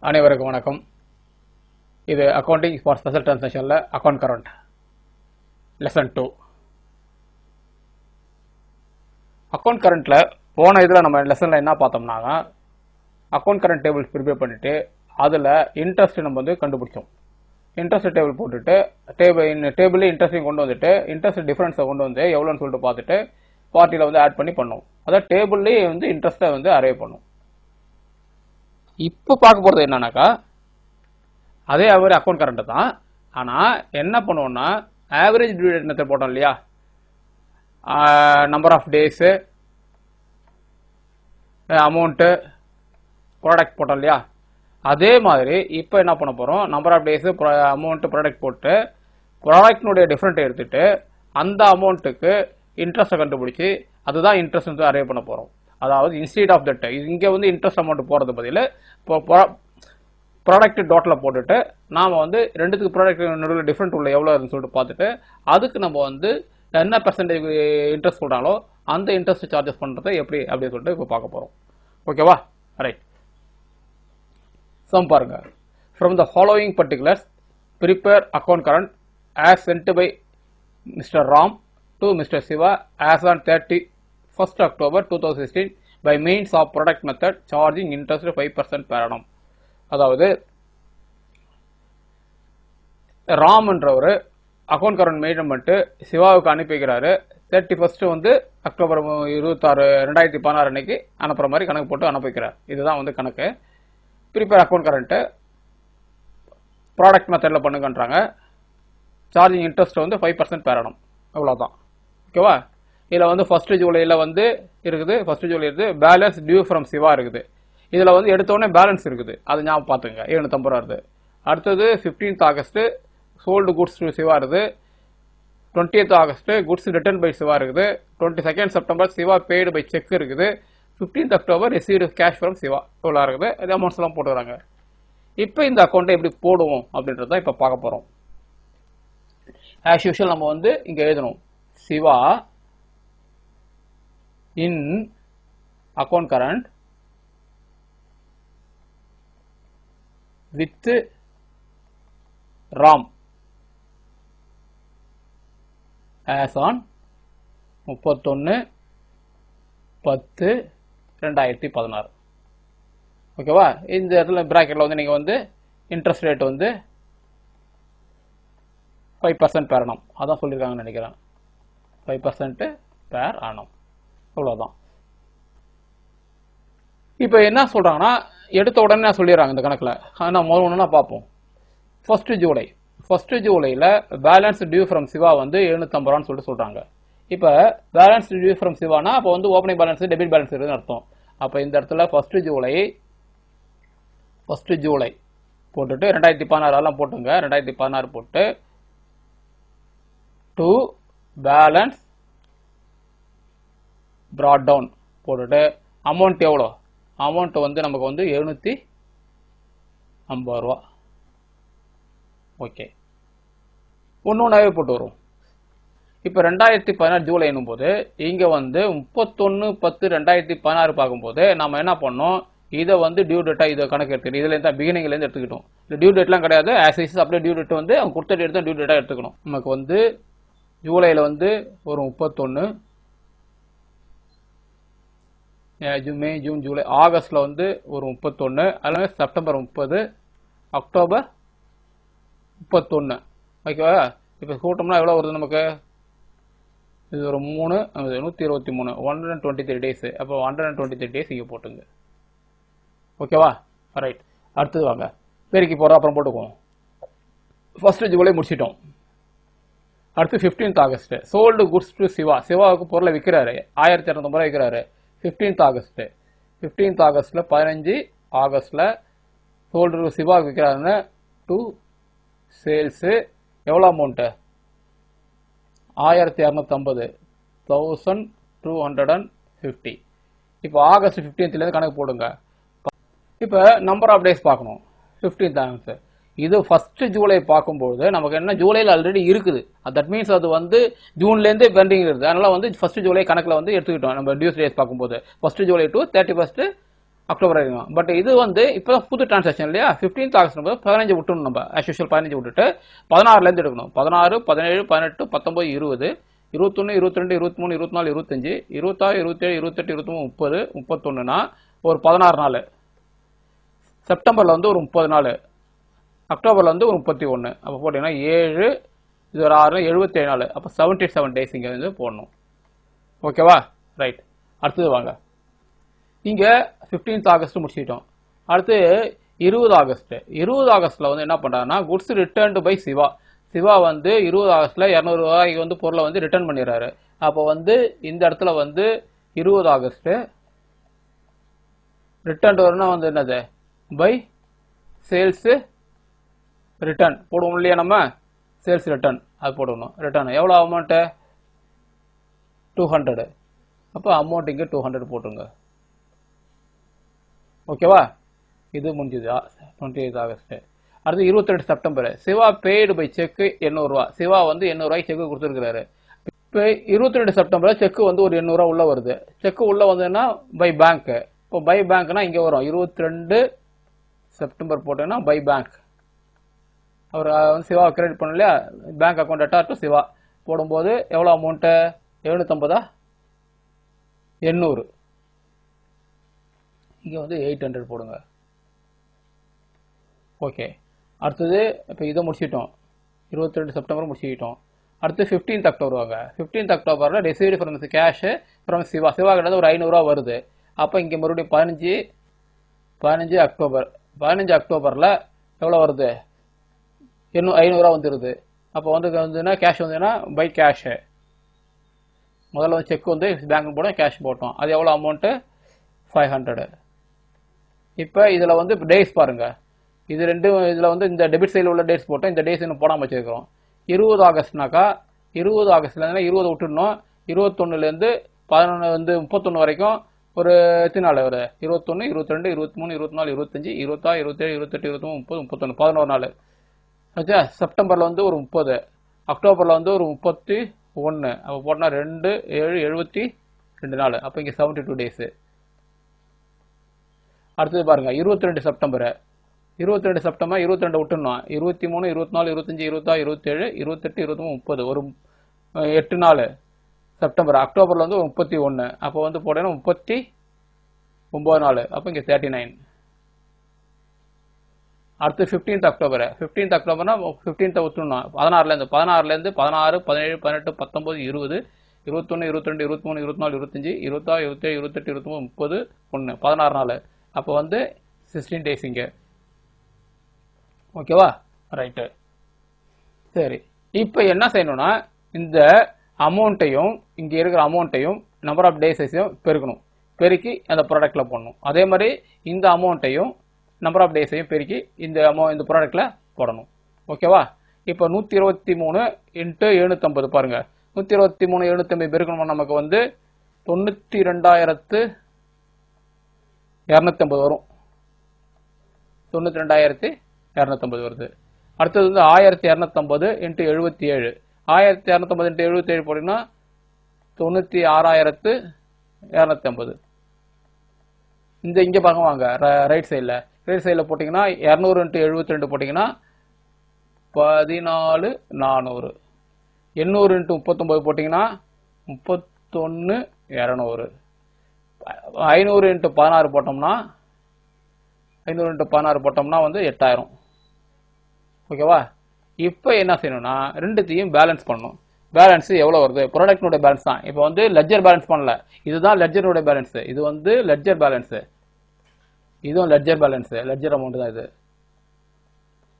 அனைவருக்கும் வணக்கம். இது அக்கௌண்டிங் ஃபார் ஸ்பெஷல் டிரான்சாக்ஷனில் அக்கௌண்ட் கரண்ட் லெசன் 2. அக்கௌண்ட் கரண்ட்டில் போன இதில் நம்ம லெசனில் என்ன பார்த்தோம்னா அக்கௌண்ட் கரண்ட் டேபிள் ப்ரிப்பேர் பண்ணிவிட்டு அதில் இன்ட்ரெஸ்ட் நம்ம வந்து கண்டுபிடிச்சோம். இன்ட்ரெஸ்ட் டேபிள் போட்டுட்டு டேபிளில் இன்ட்ரெஸ்டையும் கொண்டு வந்துட்டு இன்ட்ரெஸ்ட் டிஃபரன்ஸை கொண்டு வந்து எவ்வளோன்னு சொல்லிட்டு பார்த்துட்டு பார்ட்டியில் வந்து ஆட் பண்ணி பண்ணோம். அதாவது டேபிள்லேயே வந்து இன்ட்ரெஸ்ட்டை வந்து அரே பண்ணும். இப்போ பார்க்க போகிறது என்னன்னாக்கா அதே மாதிரி அக்கௌண்ட் கரண்ட் தான். ஆனால் என்ன பண்ணுவோம்னா ஆவரேஜ் டியூ டேட் மெத்தட் போட்டோம் இல்லையா, number of days, amount, product போட்டோம் இல்லையா, அதே மாதிரி இப்போ என்ன பண்ண போகிறோம், number of days, amount, product போட்டு ப்ராடக்ட்னுடைய டிஃப்ரெண்ட்டை எடுத்துகிட்டு அந்த அமௌண்ட்டுக்கு இன்ட்ரெஸ்ட்டை கண்டுபிடிச்சி அதுதான் இன்ட்ரெஸ்ட் வந்து அரே பண்ண போகிறோம். அதாவது இன்ஸ்டீட் ஆஃப் தட் இங்கே வந்து இன்ட்ரெஸ்ட் அமௌண்ட் போகிறது பதில் ப்ராடக்ட் டோட்டலில் போட்டுட்டு நாம் வந்து ரெண்டுத்துக்கு ப்ராடக்ட் நடுவில் டிஃப்ரெண்ட் உள்ள எவ்வளோ இருக்குன்னு சொல்லிட்டு பார்த்துட்டு அதுக்கு நம்ம வந்து என்ன பெர்சன்டேஜ் இன்ட்ரெஸ்ட் சொல்கிறாங்களோ அந்த இன்ட்ரெஸ்ட் சார்ஜஸ் பண்ணுறதை எப்படி அப்படின்னு சொல்லிட்டு இப்போ பார்க்க போகிறோம். ஓகேவா? ரைட். சம் பாருங்க. From the following particulars prepare account current as sent by mister Ram to mister Siva as on 31st October 2016 by means of product method charging interest 5% per annum. அதாவது ராம்ன்றவர் அக்கௌண்ட் கரண்ட் மெயின்டைன் பண்ணிட்டு சிவாவுக்கு அனுப்பி வைக்கிறாரு. 31st வந்து October 26, 2016 அன்னைக்கு அனுப்புற மாதிரி கணக்கு போட்டு அனுப்பி வைக்கிறார். இதுதான் வந்து கணக்கு. ப்ரிப்பேர் அக்கௌண்ட் கரண்ட்டு ப்ராடக்ட் மெத்தடில் பண்ணுங்கன்றாங்க. சார்ஜிங் இன்ட்ரெஸ்ட் வந்து 5% per annum. அவ்வளோதான். ஓகேவா? இதில் வந்து ஃபர்ஸ்ட் ஜூலையில் வந்து இருக்குது, ஃபர்ஸ்ட் ஜூலை இருக்குது. பேலன்ஸ் டியூ ஃப்ரம் சிவா இருக்குது. இதில் வந்து எடுத்தோடனே பேலன்ஸ் இருக்குது, அது ஞாபகம் பார்த்துங்க, 750 ரூபா இருக்குது. அடுத்தது 15th August sold goods to Siva இருக்குது. 20th August goods return by Siva இருக்குது. 22nd September Siva paid by cheque இருக்குது. 15th October received cash from Siva இவ்வளோ இருக்குது. இது அமௌண்ட்ஸ் எல்லாம் போட்டுக்கிறாங்க. இப்போ இந்த அக்கௌண்ட்டை எப்படி போடுவோம் அப்படின்றது தான் இப்போ பார்க்க போகிறோம். ஆஸ் யூஷுவல் நம்ம வந்து இங்கே எழுதணும் Siva in account current with RAM as on 31/10/2016. ஓகேவா? இந்த இடத்துல பிராக்கெட்ல வந்து நீங்க வந்து இன்ட்ரெஸ்ட் ரேட் வந்து 5% per annum அதான் சொல்லியிருக்காங்கன்னு நினைக்கிறேன். 5% per annum அவ்வளோதான். இப்போ என்ன சொல்றாங்கன்னா எடுத்த உடனே நான் சொல்லிடுறாங்க இந்த கணக்கில். ஆனால் முதல் ஒன்றுனா பார்ப்போம். ஃபர்ஸ்ட் ஜூலையில் பேலன்ஸ் டியூ ஃப்ரம் சிவா வந்து 750 ரூபான்னு சொல்லிட்டு சொல்கிறாங்க. இப்போ பேலன்ஸ் டியூ ஃப்ரம் சிவானா அப்போ வந்து ஓப்பனிங் பேலன்ஸ் டெபிட் பேலன்ஸ் இருக்குதுன்னு அர்த்தம். அப்போ இந்த இடத்துல ஃபர்ஸ்ட் ஜூலை போட்டுட்டு 2016 எல்லாம் போட்டுங்க. 2016 போட்டு டு பேலன்ஸ் brought down போட்டுட்டு அமௌண்ட் எவ்வளோ, அமௌண்ட் வந்து நமக்கு வந்து 750 ரூபா. ஓகே, ஒன்றாவே போட்டு வரும். இப்போ 2016 ஜூலை என்னும்போது இங்கே வந்து 31/10/2016 பார்க்கும்போது நம்ம என்ன பண்ணோம், இதை வந்து டியூ டேட்டாக இதை கணக்கு எடுத்துக்கிட்டு இதுலேருந்து பிகினிங்லேருந்து எடுத்துக்கிட்டோம். இந்த டியூ டேட்லாம் கிடையாது, ஆஸ் இஸ் அப்படியே டியூ டேட் வந்து அவங்க கொடுத்த டேட் தான் டியூ டேட்டாக எடுத்துக்கணும். நமக்கு வந்து ஜூலையில் வந்து ஒரு 31, மே, ஜூன், ஜூலை, ஆகஸ்ட்ல வந்து ஒரு 31, எல்லாமே செப்டம்பர் 30, அக்டோபர் 31. ஓகேவா? இப்போ கூட்டம்னா எவ்வளோ வருது நமக்கு, இது ஒரு 3, 123, 123 டேஸ். அப்போ 123 டேஸ் இங்கே போட்டுங்க. ஓகேவா? ரைட். அடுத்தது வாங்க பெருக்கி போகிறோம், அப்புறம் போட்டுக்குவோம். ஃபர்ஸ்ட் ஜூலை முடிச்சிட்டோம். அடுத்து 15th August sold goods to Siva, சிவாவுக்கு பொருளை விற்கிறாரு, 1250 ரூபாய் விற்கிறாரு. 15th August 15 ஆகஸ்ட்ல சோல்டு சிவாவுக்கு விற்கிறாருன்னு டு சேல்ஸு எவ்வளோ அமௌண்ட்டு 1250, 1250. இப்போ ஆகஸ்ட் 15th கணக்கு போடுங்க. இப்போ நம்பர் ஆஃப் டேஸ் பார்க்கணும். 15th August இது ஃபர்ஸ்ட் ஜூலை பார்க்கும்போது நமக்கு என்ன ஜூலையில் ஆல்ரெடி இருக்குது. தட் மீன்ஸ் அது வந்து ஜூன்லேருந்து பெண்டிங் இருக்குது. அதனால வந்து ஃபர்ஸ்ட் ஜூலை கணக்கில் வந்து எடுத்துக்கிட்டோம் நம்ம டியூஸ் டேஸ் பார்க்கும்போது. First July to 31st October வரைக்கும். பட் இது வந்து இப்போ புது டிரான்சாக்ஷன் இல்லையா, 15th ஆகஸ்ட் 15 விட்டுணும். நம்ம ஆஸ் யூஷுவல் 15 விட்டுட்டு 16லேருந்து எடுக்கணும். 16, 17, 18, 19, 20, 21, 22, 23, 24, 25, 26, 27, 28, 23, 30, 31னா ஒரு 16 நாள். செப்டம்பரில் வந்து ஒரு 30 நாள். அக்டோபரில் வந்து ஒரு 31. அப்போ போட்டிங்கன்னா 7, இது ஒரு 6, 77 நாள். அப்போ 77 டேஸ் இங்கே வந்து போடணும். ஓகேவா? ரைட். அடுத்தது வாங்க. இங்கே 15th ஆகஸ்ட் முடிச்சிட்டோம். அடுத்து 20 ஆகஸ்ட். 20 ஆகஸ்ட்டில் வந்து என்ன பண்ணுறாங்கன்னா, goods returned by Siva. Siva வந்து 20 ஆகஸ்ட்டில் 200 ரூபாய்க்கு வந்து பொருளை வந்து ரிட்டர்ன் பண்ணிடுறாரு. அப்போ வந்து இந்த இடத்துல வந்து 20 ஆகஸ்ட்டு ரிட்டர்ன் வரணும் வந்து என்னது, பை சேல்ஸு ரிட்டர்ன் போடுவோம் இல்லையா, நம்ம சேல்ஸ் ரிட்டர்ன் அது போடணும். ரிட்டர்ன் எவ்வளோ அமௌண்ட்டு, 200. அப்போ அமௌண்ட் இங்கே 200 போட்டுருங்க. ஓகேவா? இது முடிஞ்சுது 28 ஆகஸ்ட். அடுத்து 22 செப்டம்பர். சிவா பெய்டு பை செக்கு 800 ரூபா. சிவா வந்து 800 ரூபாய்க்கு செக்கு கொடுத்துருக்காரு. இப்போ 22 செப்டம்பர் செக்கு வந்து ஒரு 800 ரூபா உள்ள வருது. செக்கு உள்ள வந்ததுன்னா பை பேங்க். இப்போ பை பேங்க்னா இங்கே வரும் 22 செப்டம்பர் போட்டோன்னா பை பேங்க். அவர் வந்து சிவா கிரெடிட் பண்ண இல்லையா, bank account attach to Siva போடும்போது எவ்வளோ அமௌண்ட்டு, 750, 800. இங்கே வந்து 800 போடுங்க. ஓகே. அடுத்தது இப்போ இதை முடிச்சிட்டோம். 22 செப்டம்பர் முடிச்சுக்கிட்டோம். அடுத்து 15th அக்டோபர் வாங்க. 15th அக்டோபரில் received from cash from Siva. Siva கிட்ட ஒரு 500 ரூபா வருது. அப்போ இங்கே மறுபடியும் 15 அக்டோபர். 15 அக்டோபரில் எவ்வளோ வருது, 500 ரூபா வந்துடுது. அப்போ வந்துன்னா கேஷ் வந்துன்னா பை கேஷு. முதல்ல வந்து செக் வந்து பேங்க் போட கேஷ் போட்டோம். அது எவ்வளோ அமௌண்ட்டு, 500. இப்போ இதில் வந்து டேஸ் பாருங்கள். இது ரெண்டும் இதில் வந்து இந்த டெபிட் சைடில் உள்ள டேட்ஸ் போட்டோம். இந்த டேஸ் இன்னும் போடாமல் வச்சுருக்கிறோம். 20 ஆகஸ்ட்னாக்கா 20 ஆகஸ்ட்லேருந்து 20 விட்டுடணும். 21லேருந்து 11 வந்து 31 வரைக்கும் ஒரு எத்தனை நாள் ஒரு 21, 22, 23, 24, 25, 26, 27, 28, 29, 30, 31, 11 நாள் ஆச்சா. செப்டம்பரில் வந்து ஒரு 30, அக்டோபரில் வந்து ஒரு 31. அப்போ போட்டோன்னா 2, 7, 72 நாள். அப்போ இங்கே 72 டேஸு. அடுத்தது பாருங்கள் 22 செப்டம்பர். 22 செப்டம்பர் 22 விட்டுணும். 23, 24, 25, 26, 27, 28, 23, 30 ஒரு 8 நாள் செப்டம்பர். அக்டோபரில் வந்து 31. அப்போ வந்து போட்டோன்னா 39 நாள். அப்போ இங்கே 39. அடுத்து 15th அக்டோபர். 15th அக்டோபர்னா 15th விட்டுணும். 16 16, 17, 18, 19, 20, 21, 22, 23, 24, 25, 26, 27, 28, 29, 30, 1 16 நாள். அப்போ வந்து 16 டேஸ் இங்கே. ஓகேவா? ரைட்டு. சரி, இப்போ என்ன செய்யணும்னா இந்த அமௌண்ட்டையும் இங்கே இருக்கிற அமௌண்ட்டையும் நம்பர் ஆஃப் டேஸையும் பெருக்கணும். பெருக்கி அந்த ப்ராடக்டில் போடணும். அதே மாதிரி இந்த அமௌண்ட்டையும் நம்பர் ஆஃப் டேஸையும் பெருக்கி இந்த ப்ராடக்டில் போடணும். ஓகேவா? இப்போ 123 × 750 பாருங்கள். 123 750 பெருக்கணும்னா நமக்கு வந்து 92,250 வரும். 92,250 வருது. அடுத்தது வந்து 1250 × 77. 1250 × 77 போட்டிங்கன்னா 96,250. இங்கே பார்க்க வாங்க ரைட் சைடில் போட்டிங்கன்னா 200 × 72 போட்டிங்கன்னா 14,400. 800 × 39 போட்டிங்கன்னா 31,200. 500 × 16 போட்டோம்னா 500 × 16 போட்டோம்னா வந்து 8000. ஓகேவா? இப்போ என்ன செய்யணும்னா ரெண்டுத்தையும் பேலன்ஸ் பண்ணணும். பேலன்ஸ் எவ்வளோ வருது, ப்ராடக்ட்னுடைய பேலன்ஸ் தான். இப்போ வந்து லெட்ஜர் பேலன்ஸ் பண்ணல, இதுதான் லெட்ஜருடைய பேலன்ஸு. இது வந்து லெட்ஜர் பேலன்ஸு, இதுவும் லெட்ஜர் பேலன்ஸு, லெட்ஜர் அமௌண்ட் தான் இது.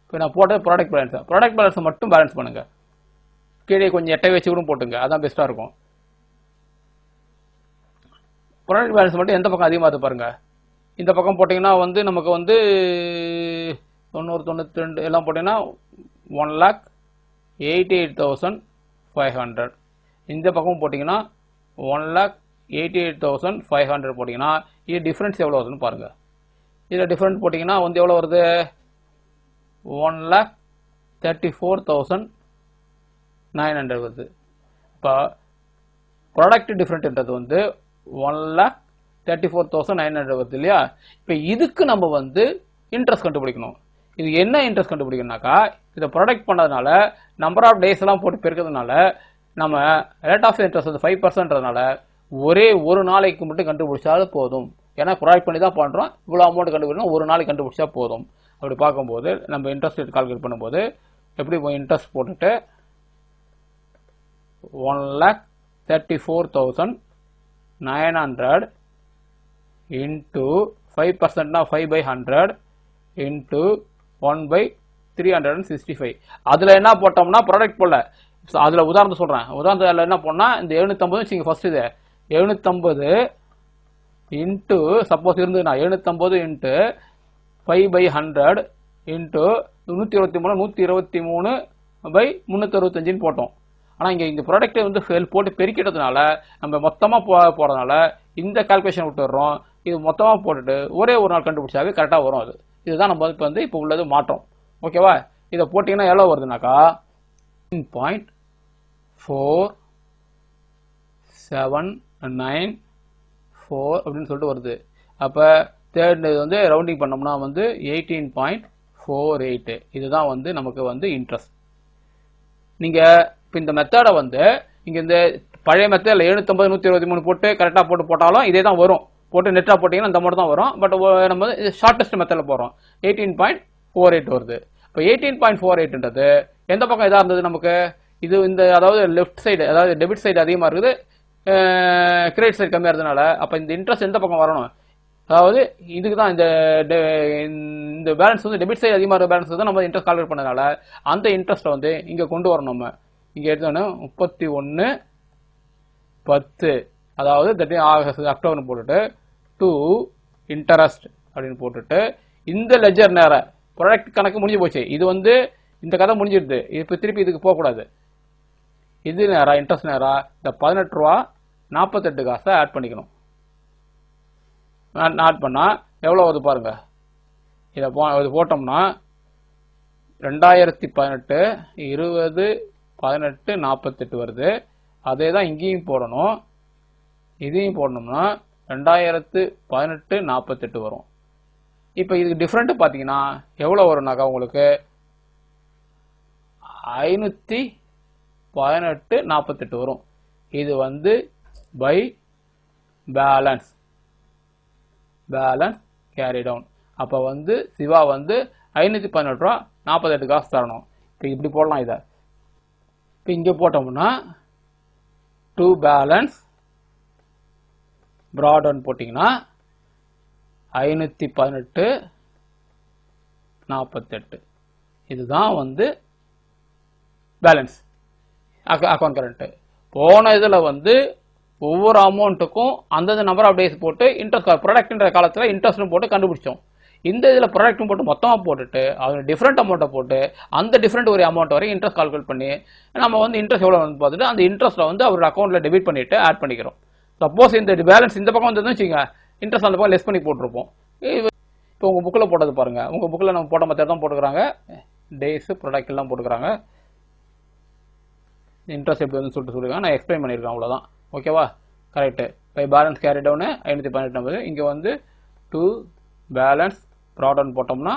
இப்போ நான் போட்டது ப்ராடக்ட் பேலன்ஸு. ப்ராடக்ட் பேலன்ஸை மட்டும் பேலன்ஸ் பண்ணுங்கள். கீழே கொஞ்சம் எட்டை வச்சு கூட போட்டுங்க, அதான் பெஸ்ட்டாக இருக்கும். ப்ராடக்ட் பேலன்ஸ் மட்டும் எந்த பக்கம் அதிகமாக பாருங்கள். இந்த பக்கம் போட்டிங்கன்னா வந்து நமக்கு வந்து 90, 92 எல்லாம் போட்டிங்கன்னா 1,88,500. இந்த பக்கம் போட்டிங்கன்னா 1,88,500 போட்டிங்கன்னா இது டிஃப்ரென்ஸ் எவ்வளோ வருதுன்னு பாருங்கள். இதில் டிஃப்ரென்ஸ் போட்டிங்கன்னா வந்து எவ்வளோ வருது, 1,34,900 வருது. இப்போ ப்ராடக்ட் டிஃப்ரெண்ட்ன்றது வந்து 1,34,900 34,900 வருது இல்லையா? இப்போ இதுக்கு நம்ம வந்து இன்ட்ரெஸ்ட் கண்டுபிடிக்கணும். இது என்ன இன்ட்ரெஸ்ட் கண்டுபிடிக்கணும்னாக்கா, இதை ப்ரொடக்ட் பண்ணதுனால நம்பர் ஆஃப் டேஸ் எல்லாம் போட்டு பெருக்கிறதுனால நம்ம ரேட் ஆஃப் இன்ட்ரெஸ்ட் வந்து 5%னால ஒரே ஒரு நாளைக்கு மட்டும் கண்டுபிடிச்சாலும் போதும். ஏன்னா ப்ரொடக்ட் பண்ணி தான் பண்ணுறோம், இவ்வளோ அமௌண்ட் கண்டுபிடிக்கணும், ஒரு நாளைக்கு கண்டுபிடிச்சா போதும். அப்படி பார்க்கும்போது நம்ம இன்ட்ரெஸ்ட் ரேட் கால்குலேட் பண்ணும்போது எப்படி இன்ட்ரெஸ்ட் போட்டுட்டு 1,34,900 into 5%னா 5/100 into 1/365. அதில் என்ன போட்டோம்னா ப்ராடக்ட் போடல, அதில் உதாரணத்தை சொல்கிறேன். உதாரணத்தில் என்ன போனால் இந்த 750 வச்சுங்க. ஃபர்ஸ்ட் இது 750 இன்ட்டு சப்போஸ் இருந்ததுன்னா 750 இன்ட்டு 5/100 இன்ட்டு 123 போட்டோம். ஆனால் இங்கே இந்த ப்ராடக்ட்டை வந்து போட்டு பெருக்கிட்டதுனால நம்ம மொத்தமாக போகிறதுனால இந்த கால்குலேஷன் விட்டுடுறோம். இது மொத்தமாக போட்டுட்டு ஒரே ஒரு நாள் கண்டுபிடிச்சாவே கரெக்டாக வரும். அது இதுதான் நம்ம இப்போ உள்ளது மாற்றம். ஓகேவா? இதை போட்டிங்கன்னா எவ்வளோ வருதுனாக்கா 18.47994 அப்படின்னு சொல்லிட்டு வருது. அப்போ தேர்ட் இது வந்து ரவுண்டிங் பண்ணோம்னா வந்து 18.48. இதுதான் வந்து நமக்கு வந்து இன்ட்ரெஸ்ட். நீங்கள் இப்போ இந்த மெத்தடை வந்து இங்கே இந்த பழைய மெத்தடில் 750 123 போட்டு கரெக்டாக போட்டாலும் இதே தான் வரும். போட்டு நெட்டாக போட்டிங்கன்னா இந்த மட்டும் தான் வரும். பட் நம்ம வந்து ஷார்ட்டஸ்ட் மெத்தடில் போகிறோம். 18.48 வருது. இப்போ 18.48ன்றது எந்த பக்கம் இதாக இருந்தது நமக்கு? இது இந்த அதாவது லெஃப்ட் சைடு, அதாவது டெபிட் சைடு அதிகமாக இருக்குது, கிரெடிட் சைடு கம்மியாக இருந்ததுனால அப்போ இந்த இன்ட்ரெஸ்ட் எந்த பக்கம் வரணும்? அதாவது இதுக்கு தான் இந்த பேலன்ஸ் வந்து டெபிட் சைடு அதிகமாக இருக்கிற பேலன்ஸ் தான் நம்ம இன்ட்ரெஸ்ட் கால்குலேட் பண்ணதுனால அந்த இன்ட்ரெஸ்ட்டை வந்து இங்கே கொண்டு வரணும். நம்ம இங்கே எடுத்தோன்னா 31/10, அதாவது அக்டோபர்னு போட்டுட்டு டு இன்ட்ரெஸ்ட் அப்படின்னு போட்டுட்டு இந்த லெஜர் நேரம் ப்ராடக்ட் கணக்கு முடிஞ்சு போச்சு. இது வந்து இந்த கதை முடிஞ்சிடுது. இப்போ திருப்பி இதுக்கு போகக்கூடாது. இது நேரம் இன்ட்ரெஸ்ட் நேரம் இந்த 18 ரூபா 48 காசை ஆட் பண்ணிக்கணும். ஆட் பண்ணால் எவ்வளோ வருது பாருங்க. இதை போட்டோம்னா 2018 20 18 48 வருது. அதே தான் இங்கேயும் போடணும். இதையும் போடணும்னா 2018 48 வரும். இப்போ இதுக்கு டிஃப்ரெண்ட் பார்த்தீங்கன்னா எவ்வளோ வரும்னாக்கா உங்களுக்கு 518 48 வரும். இது வந்து பை பேலன்ஸ் கேரி டவுன். அப்போ வந்து சிவா வந்து 518 ரூபா 48 காசு தரணும். இப்போ இப்படி போடலாம். இதை இப்போ இங்கே போட்டோம்னா டு பேலன்ஸ் ப்ராட் போட்டிங்கன்னா 518 48. இதுதான் வந்து பேலன்ஸ் அக்கௌண்ட் கரண்ட். போன இதில் வந்து ஒவ்வொரு அமௌண்ட்டுக்கும் அந்தந்த நம்பர் ஆஃப் டேஸ் போட்டு இன்ட்ரெஸ்ட் ப்ராடக்ட்ன்ற காலத்தில் இன்ட்ரெஸ்ட்டும் போட்டு கண்டுபிடிச்சோம். இந்த இதில் ப்ராடக்ட்டும் போட்டு மொத்தமாக போட்டுட்டு அது டிஃப்ரெண்ட் அமௌண்ட்டை போட்டு அந்த டிஃப்ரெண்ட் ஒரு அமௌண்ட் வரை இன்ட்ரெஸ்ட் கால்குலேட் பண்ணி நம்ம வந்து இன்ட்ரெஸ்ட் எவ்வளோ வந்து பார்த்துட்டு அந்த இன்ட்ரெஸ்ட்டில் வந்து அவரோட அக்கௌண்ட்டில் டெபிட் பண்ணிவிட்டு ஆட் பண்ணிக்கிறோம். சப்போஸ் இந்த பேலன்ஸ் இந்த பக்கம் வந்ததுன்னு வச்சுக்கோங்க, இன்ட்ரெஸ்ட் அந்த பக்கம் லெஸ் பண்ணி போட்டிருப்போம். இப்போ உங்கள் புக்கில் போட்டது பாருங்கள். உங்கள் புக்கில் நம்ம போட்ட மெத்தட் தான் போட்டுக்கிறாங்க. டேஸு ப்ராடக்ட் எல்லாம் போட்டுக்கிறாங்க. இன்ட்ரெஸ்ட் எப்படி வந்து சொல்லிருக்காங்க, நான் எக்ஸ்பிளைன் பண்ணியிருக்கேன். அவ்வளோதான். ஓகேவா? Correct. By balance carry down 518 இங்கே வந்து டு பேலன்ஸ் ப்ராடக்ட் போட்டோம்னா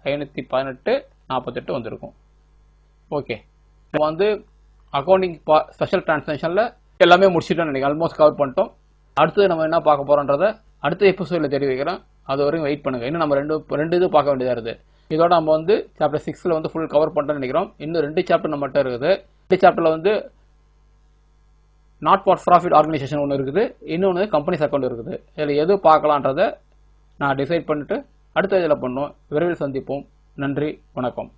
518 48 வந்திருக்கும். ஓகே, இப்போ வந்து அக்கௌண்டிங் ஸ்பெஷல் டிரான்சாக்ஷனில் எல்லாமே முடிச்சுட்டோம்னு நினைக்கிறேன். ஆல்மோஸ்ட் கவர் பண்ணிட்டோம். அடுத்தது நம்ம என்ன பார்க்க போகிறோன்றதை அடுத்த எபிசோடில் தெரிய வைக்கிறேன். அது வரைக்கும் வெயிட் பண்ணுங்கள். இன்னும் நம்ம ரெண்டு இது பார்க்க வேண்டியதாக இருக்குது. இதோட நம்ம வந்து சாப்டர் 6 வந்து ஃபுல் கவர் பண்ணிட்டோம்னு நினைக்கிறோம். இன்னும் 2 சாப்டர் நம்மகிட்ட இருக்குது. 2 சாப்டரில் வந்து நாட் ஃபார் ப்ராஃபிட் ஆர்கனைசேஷன் ஒன்று இருக்குது, இன்னொன்று கம்பெனிஸ் அக்கௌண்ட் இருக்குது. இதில் எது பார்க்கலான்றதை நான் டிசைட் பண்ணிட்டு அடுத்த இதில் பண்ணோம். விரைவில் சந்திப்போம். நன்றி, வணக்கம்.